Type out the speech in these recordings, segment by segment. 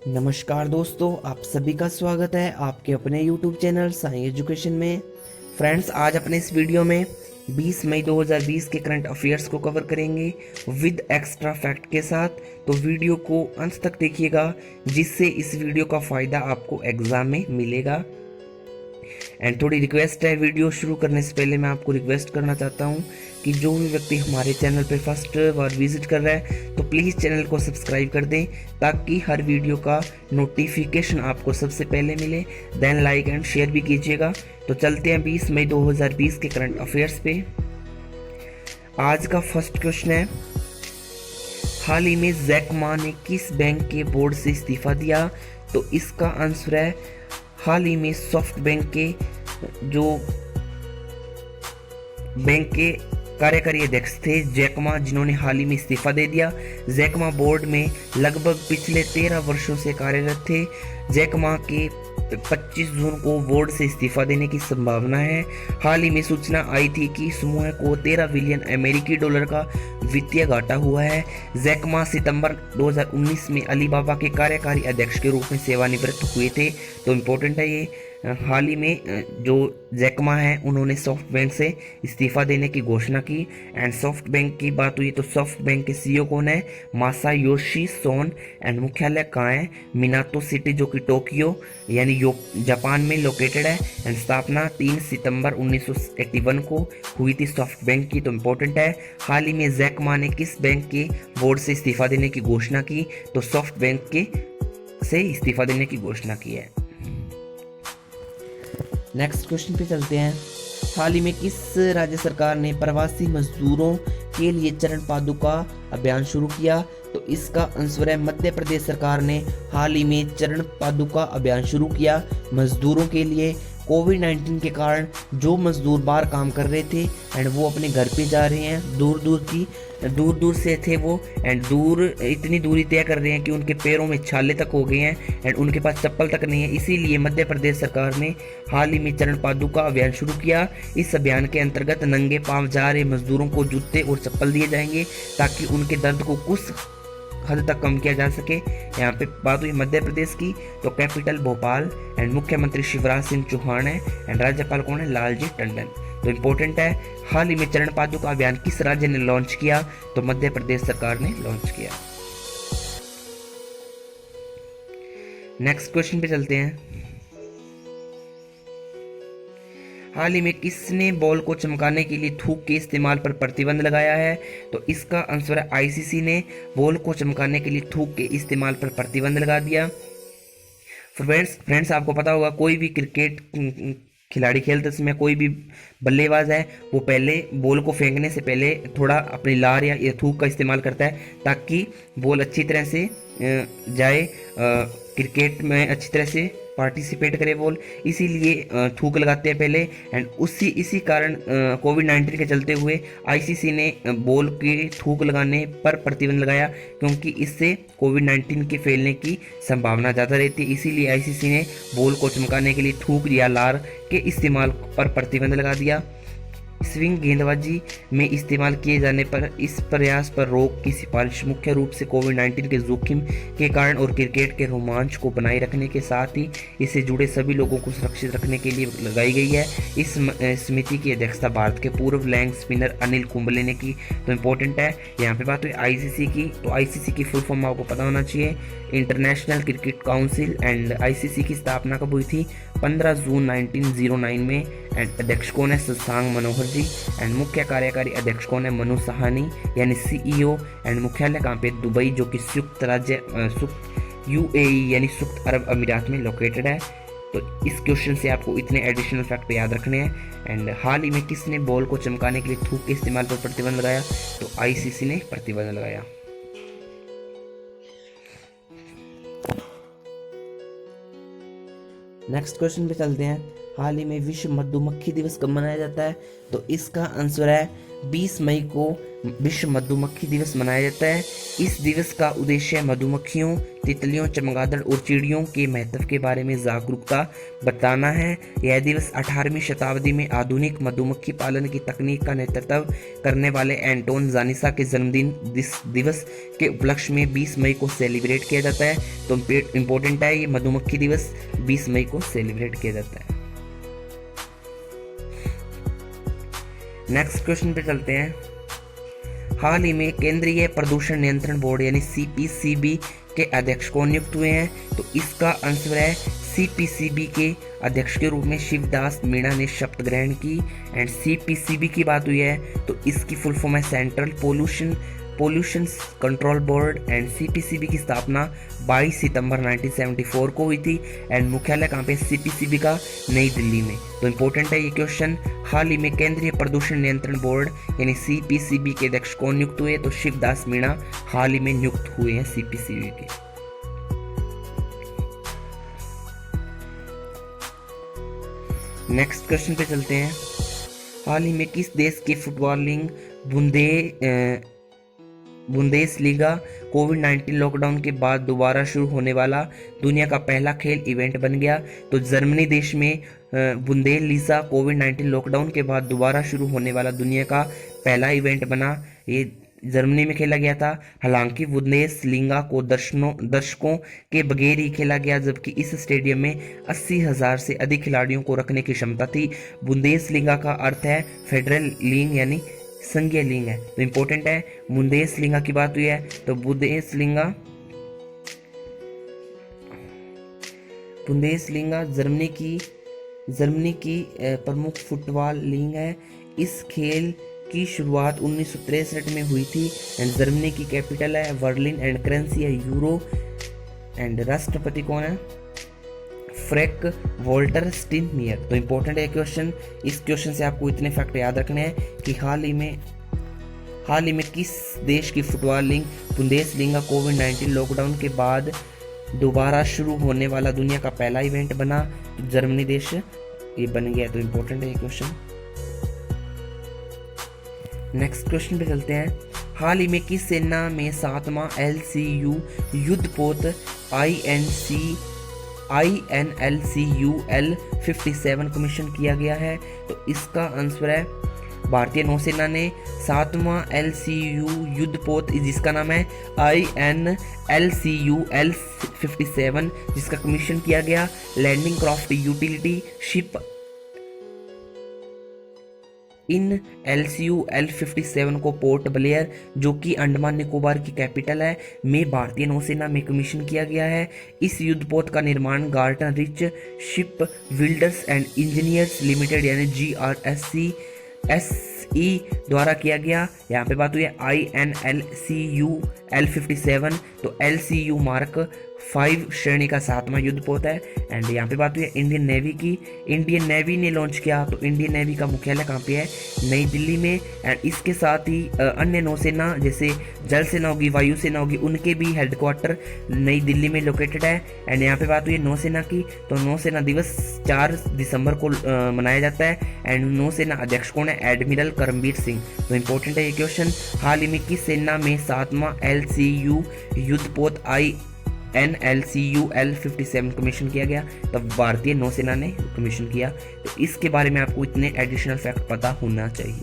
नमस्कार दोस्तों, आप सभी का स्वागत है आपके अपने YouTube चैनल साई एजुकेशन में। फ्रेंड्स, आज अपने इस वीडियो में 20 मई 2020 के करंट अफेयर्स को कवर करेंगे विद एक्स्ट्रा फैक्ट के साथ। तो वीडियो को अंत तक देखिएगा, जिससे इस वीडियो का फ़ायदा आपको एग्ज़ाम में मिलेगा। एंड थोड़ी रिक्वेस्ट है, वीडियो शुरू करने से पहले मैं आपको रिक्वेस्ट करना चाहता हूँ कि जो भी व्यक्ति हमारे चैनल पर फर्स्ट बार विजिट कर रहा है तो प्लीज़ चैनल को सब्सक्राइब कर दें, ताकि हर वीडियो का नोटिफिकेशन आपको सबसे पहले मिले। देन लाइक एंड शेयर भी कीजिएगा। तो चलते हैं 20 मई 2020 के करंट अफेयर्स पे। आज का फर्स्ट क्वेश्चन है, हाल ही में जैक मा ने किस बैंक के बोर्ड से इस्तीफा दिया? तो इसका आंसर है, हाल ही में सॉफ्ट बैंक के जो बैंक के कार्यकारी अध्यक्ष थे जैक मा, जिन्होंने हाल ही में इस्तीफा दे दिया। जैक मा बोर्ड में लगभग पिछले 13 वर्षों से कार्यरत थे। जैक मा के 25 जून को बोर्ड से इस्तीफा देने की संभावना है। हाल ही में सूचना आई थी कि समूह को 13 बिलियन अमेरिकी डॉलर का वित्तीय घाटा हुआ है। जैक मा सितंबर 2019 में अलीबाबा के कार्यकारी अध्यक्ष के रूप में सेवानिवृत्त हुए थे। तो इम्पोर्टेंट है ये। हाल ही में जो जैक मा है उन्होंने सॉफ्ट बैंक से इस्तीफा देने की घोषणा की। एंड सॉफ्ट बैंक की बात हुई तो सॉफ्ट बैंक के सीईओ कौन है? Masayoshi Son. एंड मुख्यालय कहाँ है? मिनातो सिटी, जो कि टोक्यो यानी जापान में लोकेटेड है। एंड स्थापना 3 सितंबर 1981 को हुई थी सॉफ्ट बैंक की। तो इम्पोर्टेंट है, हाल ही में जैक मा ने किस बैंक के बोर्ड से इस्तीफा देने की घोषणा की? तो सॉफ्ट बैंक के से इस्तीफा देने की घोषणा की है। नेक्स्ट क्वेश्चन पे चलते हैं। हाल ही में किस राज्य सरकार ने प्रवासी मजदूरों के लिए चरण पादुका अभियान शुरू किया? तो इसका आंसर है, मध्य प्रदेश सरकार ने हाल ही में चरण पादुका अभियान शुरू किया मजदूरों के लिए। कोविड-19 के कारण जो मजदूर बाहर काम कर रहे थे एंड वो अपने घर पे जा रहे हैं, दूर दूर से थे वो, एंड इतनी दूरी तय कर रहे हैं कि उनके पैरों में छाले तक हो गए हैं एंड उनके पास चप्पल तक नहीं है। इसीलिए मध्य प्रदेश सरकार ने हाल ही में चरण पादुका अभियान शुरू किया। इस अभियान के अंतर्गत नंगे पांव जा रहे मजदूरों को जूते और चप्पल दिए जाएंगे, ताकि उनके दर्द को कुछ हद तक कम किया जा सके। यहाँ पे बात हुई मध्य प्रदेश की, तो कैपिटल भोपाल एंड मुख्यमंत्री शिवराज सिंह चौहान है एंड राज्यपाल कौन है? लालजी टंडन। तो इम्पोर्टेंट है, हाल ही में चरण पादुका अभियान किस राज्य ने लॉन्च किया? तो मध्य प्रदेश सरकार ने लॉन्च किया। नेक्स्ट क्वेश्चन पे चलते हैं। हाल ही में किसने बॉल को चमकाने के लिए थूक के इस्तेमाल पर प्रतिबंध लगाया है? तो इसका आंसर है, आईसीसी ने बॉल को चमकाने के लिए थूक के इस्तेमाल पर प्रतिबंध लगा दिया। फ्रेंड्स, आपको पता होगा, कोई भी क्रिकेट खिलाड़ी खेलते समय कोई भी बल्लेबाज है वो पहले बॉल को फेंकने से पहले थोड़ा अपनी लार या थूक का इस्तेमाल करता है, ताकि बॉल अच्छी तरह से जाए, क्रिकेट में अच्छी तरह से पार्टिसिपेट करे बॉल। इसीलिए थूक लगाते हैं पहले। एंड इसी कारण कोविड-19 के चलते हुए आईसीसी ने बॉल के थूक लगाने पर प्रतिबंध लगाया, क्योंकि इससे कोविड-19 के फैलने की संभावना ज़्यादा रहती है। इसीलिए आईसीसी ने बॉल को चमकाने के लिए थूक या लार के इस्तेमाल पर प्रतिबंध लगा दिया। स्विंग गेंदबाजी में इस्तेमाल किए जाने पर इस प्रयास पर रोक की सिफारिश मुख्य रूप से कोविड-19 के जोखिम के कारण और क्रिकेट के रोमांच को बनाए रखने के साथ ही इससे जुड़े सभी लोगों को सुरक्षित रखने के लिए लगाई गई है। इस समिति की अध्यक्षता भारत के पूर्व लैंग स्पिनर अनिल कुंबले ने की। तो इम्पोर्टेंट है, यहाँ पे बात हुई आईसीसी की, तो आईसीसी की फुल फॉर्म आपको पता होना चाहिए, international cricket council. And ICC की स्थापना कब हुई थी? 15 जून 1909 में। एंड अध्यक्ष कौन है? शशांक मनोहर जी। एंड मुख्य कार्यकारी अध्यक्ष कौन है? मनु सहानी यानी सीईओ। एंड मुख्यालय कहाँ पे? दुबई, जो कि यूएई यानी संयुक्त अरब अमीरात में लोकेटेड है। तो इस क्वेश्चन से आपको इतने एडिशनल फैक्ट याद रखने हैं। एंड हाल ही में किसने बॉल को चमकाने के लिए थूक के इस्तेमाल पर प्रतिबंध लगाया? तो आईसीसी ने प्रतिबंध लगाया। नेक्स्ट क्वेश्चन पे चलते हैं। हाल ही में विश्व मधुमक्खी दिवस कब मनाया जाता है? तो इसका आंसर है, 20 मई को विश्व मधुमक्खी दिवस मनाया जाता है। इस दिवस का उद्देश्य मधुमक्खियों, तितलियों, चमगादड़ और चिड़ियों के महत्व के बारे में जागरूकता बताना है। यह दिवस 18वीं शताब्दी में आधुनिक मधुमक्खी पालन की तकनीक का नेतृत्व करने वाले एंटोन जानिसा के जन्मदिन दिवस के उपलक्ष्य में 20 मई को सेलिब्रेट किया जाता है। तो इम्पोर्टेंट है, ये मधुमक्खी दिवस 20 मई को सेलिब्रेट किया जाता है। नेक्स्ट क्वेश्चन पे चलते हैं। हाल ही में केंद्रीय प्रदूषण नियंत्रण बोर्ड यानी सीपीसीबी के अध्यक्ष कौन नियुक्त हुए हैं? तो इसका आंसर है सीपीसीबी के अध्यक्ष के रूप में शिवदास मीणा ने शपथ ग्रहण की। एंड सीपीसीबी की बात हुई है तो इसकी फुल फॉर्म है central pollution control board. And CPCB की स्थापना 22 सितंबर 1974 को हुई थी। एंड मुख्यालय कहाँ पे? सीपीसीबी का नई दिल्ली में। तो इम्पोर्टेंट है ये क्वेश्चन। हाल ही में केंद्रीय प्रदूषण नियंत्रण बोर्ड यानी सीपीसीबी के अध्यक्ष कौन नियुक्त हुए? तो शिवदास मीणा हाल ही में नियुक्त हुए हैं सीपीसीबी के। नेक्स्ट क्वेश्चन पे चलते हैं। हाल ही में किस देश की फुटबॉल लीग बुंदेसलीगा कोविड-19 लॉकडाउन के बाद दोबारा शुरू होने वाला दुनिया का पहला खेल इवेंट बन गया? तो जर्मनी देश में बुंदेसलीगा कोविड-19 लॉकडाउन के बाद दोबारा शुरू होने वाला दुनिया का पहला इवेंट बना। ये जर्मनी में खेला गया था। हालांकि बुंदेसलीगा को दर्शकों के बगैर ही खेला गया, जबकि इस स्टेडियम में 80,000 से अधिक खिलाड़ियों को रखने की क्षमता थी। बुंदेसलीगा का अर्थ है फेडरल लीग यानी संघीय लीग है। तो इम्पोर्टेंट है, बुंदेसलीगा की बात हुई है तो बुंदेसलीगा जर्मनी की प्रमुख फुटबॉल लीग है। इस खेल की शुरुआत 1963 में हुई थी। एंड जर्मनी की कैपिटल है बर्लिन। एंड करेंसी है यूरो। एंड राष्ट्रपति कौन है? Frank Walter Steinmeier. तो इम्पोर्टेंट है क्वेश्चन। इस क्वेश्चन से आपको इतने फैक्ट याद रखने हैं कि हाल ही में किस देश की फुटबॉल लीग बुंदेसलीगा कोविड-19 लॉकडाउन के बाद दोबारा शुरू होने वाला दुनिया का पहला इवेंट बना? तो जर्मनी देश ये बन गया। तो इम्पोर्टेंट है ये क्वेश्चन। नेक्स्ट क्वेश्चन पे चलते हैं। हाल ही में किस सेना में 7वां LCU युद्धपोत INLCU L57 कमीशन किया गया है? तो इसका आंसर है भारतीय नौसेना ने 7वां LCU युद्धपोत जिसका नाम है INLCU L57 जिसका कमीशन किया गया लैंडिंग क्राफ्ट यूटिलिटी शिप इन LCU L57 को पोर्ट ब्लेयर जो कि अंडमान निकोबार की कैपिटल है में भारतीय नौसेना में कमीशन किया गया है। इस युद्धपोत का निर्माण Garden Reach shipbuilders and engineers limited यानी GRSC SE द्वारा किया गया। यहाँ पे बात हुई है INLCU L57 तो LCU मार्क 5 श्रेणी का 7वां युद्धपोत है। एंड यहाँ पे बात हुई है इंडियन नेवी की। इंडियन नेवी ने लॉन्च किया तो इंडियन नेवी का मुख्यालय कहाँ पे है? नई दिल्ली में। एंड इसके साथ ही अन्य नौसेना जैसे जल सेना होगी, वायुसेना होगी, उनके भी हेडक्वार्टर नई दिल्ली में लोकेटेड है। एंड यहाँ पे बात हुई है नौसेना की तो नौसेना दिवस 4 दिसंबर को मनाया जाता है। एंड नौसेना अध्यक्ष कौन है? एडमिरल करमबीर सिंह। तो इम्पोर्टेंट है ये क्वेश्चन। हाल ही में किस सेना में 7वां LCU युद्धपोत INLCU L57 कमीशन किया गया? तब भारतीय नौसेना ने कमीशन किया। तो इसके बारे में आपको इतने एडिशनल फैक्ट पता होना चाहिए।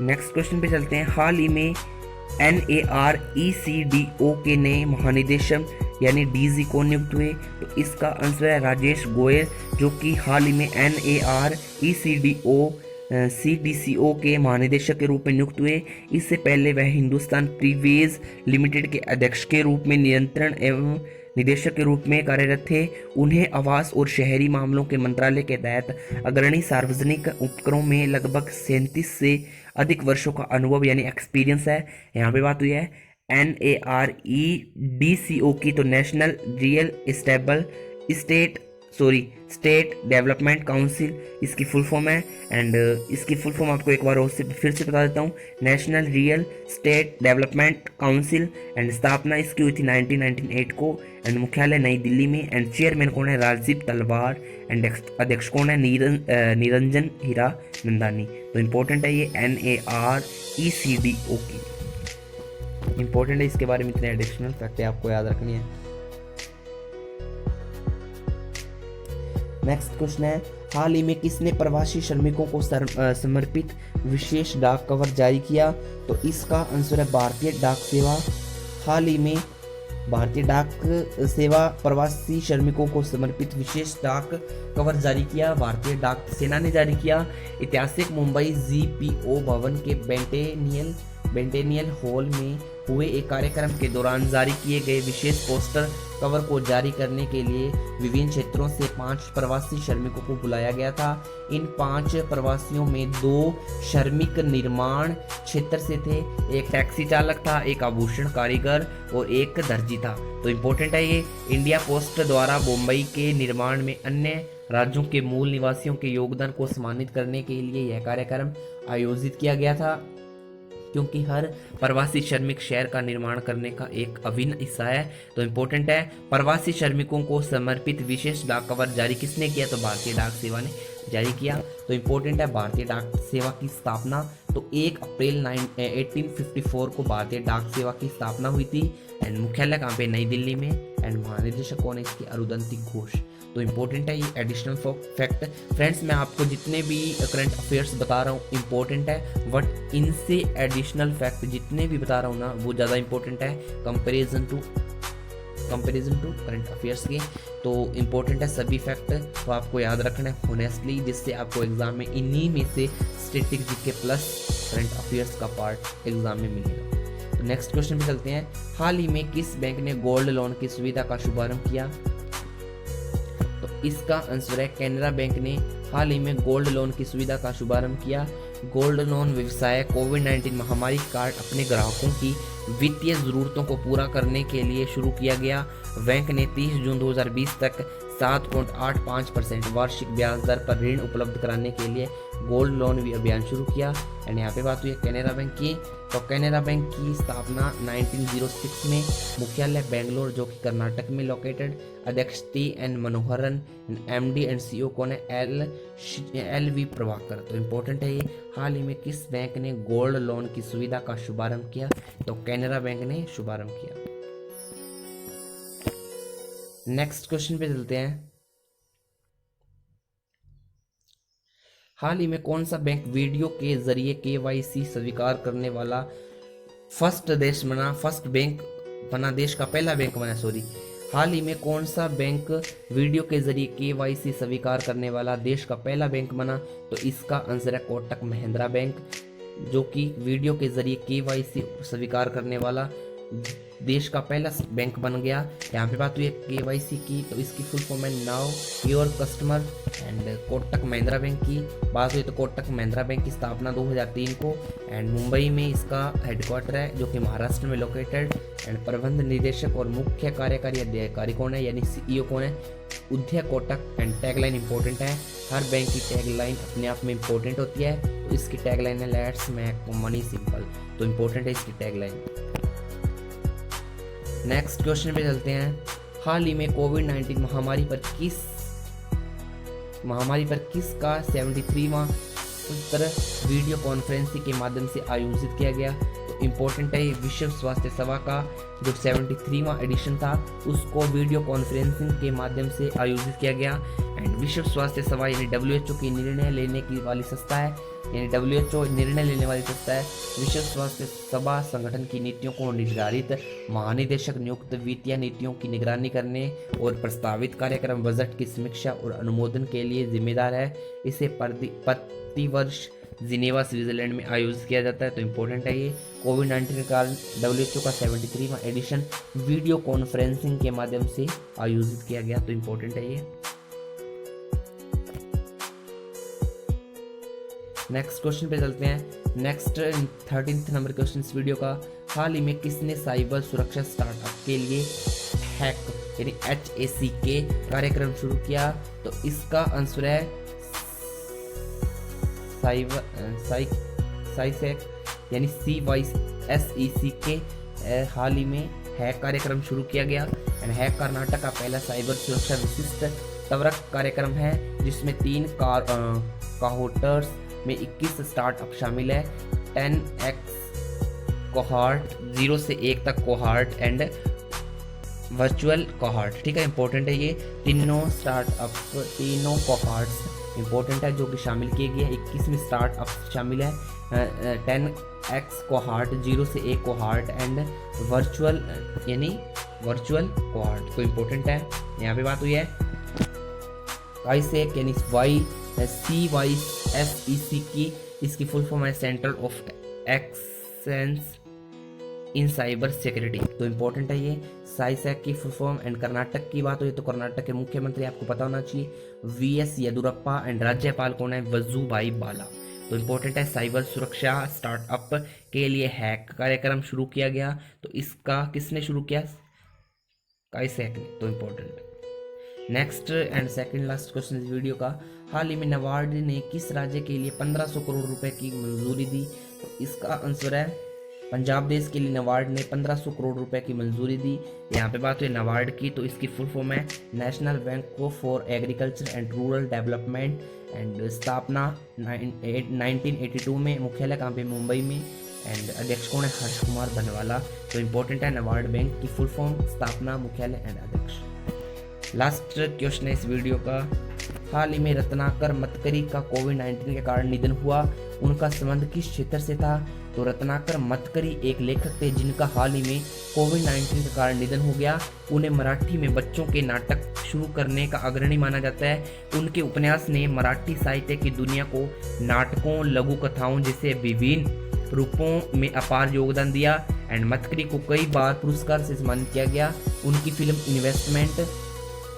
नेक्स्ट क्वेश्चन पे चलते हैं। हाल ही में NARECDO के नए महानिदेशक यानी DG को नियुक्त हुए? तो इसका आंसर है राजेश गोयल जो कि हाल ही में CDCO के महानिदेशक के रूप में नियुक्त हुए। इससे पहले वह हिंदुस्तान प्रीवेज लिमिटेड के अध्यक्ष के रूप में नियंत्रण एवं निदेशक के रूप में कार्यरत थे। उन्हें आवास और शहरी मामलों के मंत्रालय के तहत अग्रणी सार्वजनिक उपक्रमों में लगभग 37 से अधिक वर्षों का अनुभव यानी एक्सपीरियंस है। यहाँ पे बात हुई है NAREDCO की तो national real estate sorry state development council इसकी फुल फॉर्म है। एंड इसकी फुल फॉर्म आपको एक बार और से फिर से बता देता हूँ, national real estate development council. And स्थापना इसकी हुई थी 1998 को। एंड मुख्यालय नई दिल्ली में। एंड चेयरमैन कौन है, राजीव तलवार। एंड अध्यक्ष कौन है, निरंजन हीरा नंदानी। तो इम्पोर्टेंट है ये NARECDO की, इम्पोर्टेंट है, इसके बारे में इतने एडिशनल फैक्ट आपको याद रखनी है। नेक्स्ट क्वेश्चन है, हाल ही में किसने प्रवासी श्रमिकों को समर्पित विशेष डाक कवर जारी किया? तो इसका आंसर है भारतीय डाक सेवा। हाल ही में भारतीय डाक सेवा प्रवासी श्रमिकों को समर्पित विशेष डाक कवर जारी किया, भारतीय डाक सेना ने जारी किया। ऐतिहासिक मुंबई GPO भवन के बेंटेनियल हॉल में हुए एक कार्यक्रम के दौरान जारी किए गए विशेष पोस्टर कवर को जारी करने के लिए विभिन्न क्षेत्रों से 5 प्रवासी श्रमिकों को बुलाया गया था। इन 5 प्रवासियों में 2 श्रमिक निर्माण क्षेत्र से थे, एक टैक्सी चालक था, एक आभूषण कारीगर और एक दर्जी था। तो इम्पोर्टेंट है ये, इंडिया पोस्ट द्वारा मुंबई के निर्माण में अन्य राज्यों के मूल निवासियों के योगदान को सम्मानित करने के लिए यह कार्यक्रम आयोजित किया गया था, क्योंकि हर प्रवासी श्रमिक शहर का निर्माण करने का एक अभिन्न हिस्सा है। तो इम्पोर्टेंट है, प्रवासी श्रमिकों को समर्पित विशेष डाक कवर जारी किसने किया? तो भारतीय डाक सेवा ने जारी किया। तो इम्पोर्टेंट है, भारतीय डाक सेवा की स्थापना तो 1 अप्रैल 1854 को भारतीय डाक सेवा की स्थापना हुई थी। एंड मुख्यालय कहाँ पे, नई दिल्ली में। एंड महानिदेशक कौन है इसकी, अरुंधति घोष। तो इम्पोर्टेंट है ये एडिशनल फैक्ट। फ्रेंड्स मैं आपको जितने भी करंट अफेयर्स बता रहा हूँ इम्पोर्टेंट है, बट इनसे एडिशनल फैक्ट जितने भी बता रहा हूँ ना वो ज़्यादा इंपॉर्टेंट है कंपैरिजन टू करंट अफेयर्स के। तो इम्पोर्टेंट है सभी फैक्ट, तो आपको याद रखना है होनेस्टली, जिससे आपको एग्जाम में इन्हीं में से static GK plus current affairs का पार्ट एग्जाम में मिलेगा। तो नेक्स्ट क्वेश्चन पे चलते हैं, हाल ही में किस बैंक ने गोल्ड लोन की सुविधा का शुभारंभ किया? तो इसका आंसर है कैनरा बैंक ने हाल ही में गोल्ड लोन की सुविधा का शुभारंभ किया। गोल्ड लोन व्यवसाय कोविड-19 महामारी कार्ड अपने ग्राहकों की वित्तीय जरूरतों को पूरा करने के लिए शुरू किया गया। बैंक ने 30 जून 2020 तक 7.85% वार्षिक ब्याज दर पर ऋण उपलब्ध कराने के लिए गोल्ड लोन भी अभियान शुरू किया। एंड यहाँ पे बात हुई है कैनरा बैंक की। तो कैनरा बैंक की स्थापना 1906 में, मुख्यालय बेंगलोर जो कि कर्नाटक में लोकेटेड। अध्यक्ष TN Manoharan, MD and CEO कौन है, LV प्रभाकर। तो इम्पोर्टेंट है ये, हाल ही में किस बैंक ने गोल्ड लोन की सुविधा का शुभारंभ किया? तो कैनरा बैंक ने शुभारंभ किया। नेक्स्ट क्वेश्चन पे चलते हैं, हाल ही में कौन सा बैंक वीडियो के जरिए KYC स्वीकार करने वाला फर्स्ट बैंक बना, देश का पहला बैंक बना, हाल ही में कौन सा बैंक वीडियो के जरिए KYC स्वीकार करने वाला देश का पहला बैंक बना? तो इसका आंसर है कोटक महिंद्रा बैंक, जो कि वीडियो के जरिए KYC स्वीकार करने वाला देश का पहला बैंक बन गया। यहाँ पे बात हुई है KYC की, तो इसकी फुल फॉर्म है now your customer. And Kotak Mahindra bank की बात हुई तो कोटक महिंद्रा बैंक की स्थापना 2003 को। एंड मुंबई में इसका हेडक्वार्टर है जो कि महाराष्ट्र में लोकेटेड। एंड प्रबंध निदेशक और मुख्य कार्यकारी अधिकारी कौन है, यानी CEO कौन है, Uday Kotak. And tagline important है, हर बैंक की टैगलाइन अपने आप में इंपॉर्टेंट होती है। तो इसकी टैगलाइन है लेट्स मेक मनी सिंपल। तो इंपॉर्टेंट है इसकी टैगलाइन। नेक्स्ट क्वेश्चन पे चलते हैं, हाल ही में कोविड-19 महामारी पर किसका 73वां सत्र वीडियो कॉन्फ्रेंसिंग के माध्यम से आयोजित किया गया? तो इम्पोर्टेंट है, विश्व स्वास्थ्य सभा का जो 73वां एडिशन था उसको वीडियो कॉन्फ्रेंसिंग के माध्यम से आयोजित किया गया। एंड विश्व स्वास्थ्य सभा यानी WHO की निर्णय लेने की वाली संस्था है, यानी WHO निर्णय लेने वाली संस्था है। विश्व स्वास्थ्य सभा संगठन की नीतियों को निर्धारित महानिदेशक नियुक्त वित्तीय नीतियों की निगरानी करने और प्रस्तावित कार्यक्रम बजट की समीक्षा और अनुमोदन के लिए जिम्मेदार है। इसे प्रतिवर्ष जिनेवा स्विट्जरलैंड में आयोजित किया जाता है। तो इम्पोर्टेंट है ये, कोविड-19 के कारण WHO का 73वां एडिशन वीडियो कॉन्फ्रेंसिंग के माध्यम से आयोजित किया गया। तो इम्पोर्टेंट है ये। नेक्स्ट क्वेश्चन पे चलते हैं, नेक्स्ट 13th नंबर क्वेश्चन इस वीडियो का, हाल ही में किसने साइबर सुरक्षा स्टार्टअप के लिए यानी HACK कार्यक्रम शुरू किया? तो इसका आंसर है साइसेक यानी CYSECK हाल ही में हैक कार्यक्रम शुरू किया गया। एंड हैक कर्नाटक का पहला साइबर सुरक्षा विशिष्ट त्वरक कार्यक्रम है जिसमें 3 काहोटर्स में 21 स्टार्टअप शामिल है। 10x कोहार्ट, 0 से 1 तक कोहार्ट एंड वर्चुअल कोहार्ट। ठीक है, इंपॉर्टेंट है ये तीनों स्टार्टअप, तीनों कोहार्ट्स इंपॉर्टेंट है जो कि शामिल किए गए। 21 में स्टार्टअप शामिल है। 10x कोहार्ट, 0 से 1 कोहार्ट एंड वर्चुअल यानी वर्चुअल कोहार्ट तो इंपॉर्टेंट है। यहाँ पे बात हुई है आईसेक यानी CYSEC की, इसकी फुल फॉर्म है centre of excellence in cyber security तो इंपॉर्टेंट है ये साइसेक की फुल फॉर्म। एंड कर्नाटक की बात हुई तो कर्नाटक के मुख्यमंत्री आपको पता होना चाहिए VS येदुरप्पा एंड राज्यपाल कौन है? वजुभाई वाला। तो इंपॉर्टेंट है साइबर सुरक्षा स्टार्टअप के लिए हैक कार्यक्रम शुरू किया गया। तो इसका किसने शुरू किया? काइसेक ने। तो important. Next and second last question इस वीडियो का, हाल ही में नाबार्ड ने किस राज्य के लिए 1500 करोड़ रुपए की मंजूरी दी? तो इसका आंसर है पंजाब देश के लिए नाबार्ड ने 1500 करोड़ रुपए की मंजूरी दी। यहाँ पे बात हुई नाबार्ड की तो इसकी फुल फॉर्म है national bank for agriculture and rural development and स्थापना 1982 में। मुख्यालय कहाँ पे? मुंबई में। एंड अध्यक्ष कौन है? हर्ष कुमार बनवाला। तो इंपॉर्टेंट है नाबार्ड बैंक की फुल फॉर्म, स्थापना, मुख्यालय एंड अध्यक्ष। लास्ट क्वेश्चन है इस वीडियो का, हाल ही में रत्नाकर मतकरी का कोविड-19 के कारण निधन हुआ, उनका संबंध किस क्षेत्र से था? तो रत्नाकर मतकरी एक लेखक थे जिनका हाल ही में कोविड-19 के कारण निधन हो गया। उन्हें मराठी में बच्चों के नाटक शुरू करने का अग्रणी माना जाता है। उनके उपन्यास ने मराठी साहित्य की दुनिया को नाटकों, लघु कथाओं जैसे विभिन्न रूपों में अपार योगदान दिया। एंड मतकरी को कई बार पुरस्कार से सम्मानित किया गया। उनकी फिल्म इन्वेस्टमेंट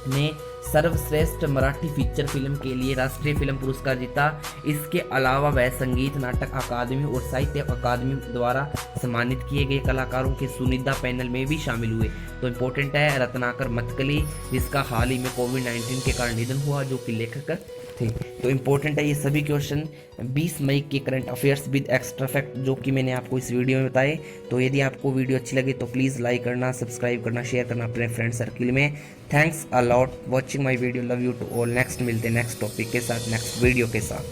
ने सर्वश्रेष्ठ मराठी फीचर फिल्म के लिए राष्ट्रीय फिल्म पुरस्कार जीता। इसके अलावा वह संगीत नाटक अकादमी और साहित्य अकादमी द्वारा सम्मानित किए गए कलाकारों के चुनिंदा पैनल में भी शामिल हुए। तो इम्पोर्टेंट है रत्नाकर मतकली जिसका हाल ही में कोविड-19 के कारण निधन हुआ, जो कि लेखक थे। तो इम्पोर्टेंट है ये सभी क्वेश्चन 20 मई के current affairs with extra fact जो कि मैंने आपको इस वीडियो में बताए। तो यदि आपको वीडियो अच्छी लगे तो प्लीज़ लाइक करना, सब्सक्राइब करना, शेयर करना अपने फ्रेंड सर्किल में। Thanks a lot watching my video, love you to all. Next मिलते हैं नेक्स्ट टॉपिक के साथ, नेक्स्ट वीडियो के साथ।